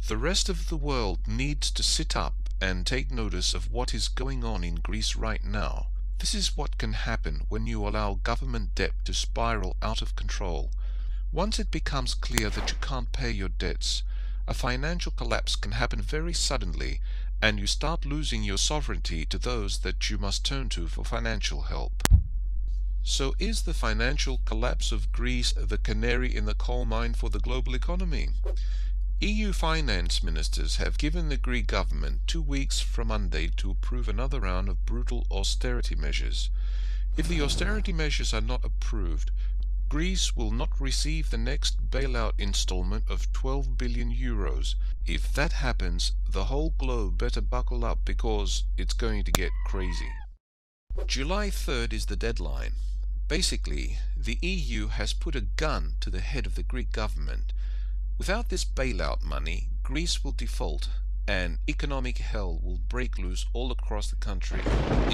The rest of the world needs to sit up and take notice of what is going on in Greece right now. This is what can happen when you allow government debt to spiral out of control. Once it becomes clear that you can't pay your debts, a financial collapse can happen very suddenly, and you start losing your sovereignty to those that you must turn to for financial help. So is the financial collapse of Greece the canary in the coal mine for the global economy? EU finance ministers have given the Greek government 2 weeks from Monday to approve another round of brutal austerity measures. If the austerity measures are not approved, Greece will not receive the next bailout installment of 12 billion euros. If that happens, the whole globe better buckle up because it's going to get crazy. July 3rd is the deadline. Basically, the EU has put a gun to the head of the Greek government. Without this bailout money, Greece will default and economic hell will break loose all across the country.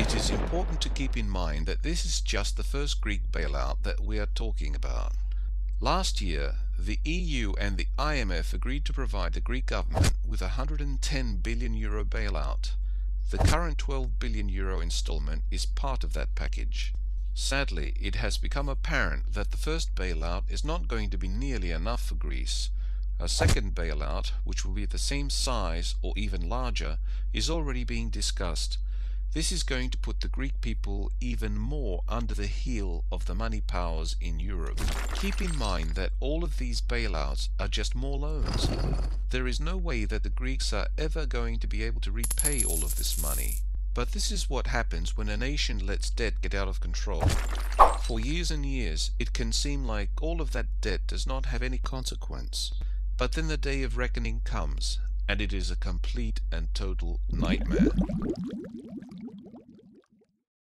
It is important to keep in mind that this is just the first Greek bailout that we are talking about. Last year, the EU and the IMF agreed to provide the Greek government with a 110 billion euro bailout. The current 12 billion euro installment is part of that package. Sadly, it has become apparent that the first bailout is not going to be nearly enough for Greece. A second bailout, which will be the same size or even larger, is already being discussed. This is going to put the Greek people even more under the heel of the money powers in Europe. Keep in mind that all of these bailouts are just more loans. There is no way that the Greeks are ever going to be able to repay all of this money. But this is what happens when a nation lets debt get out of control. For years and years, it can seem like all of that debt does not have any consequence. But then the day of reckoning comes, and it is a complete and total nightmare.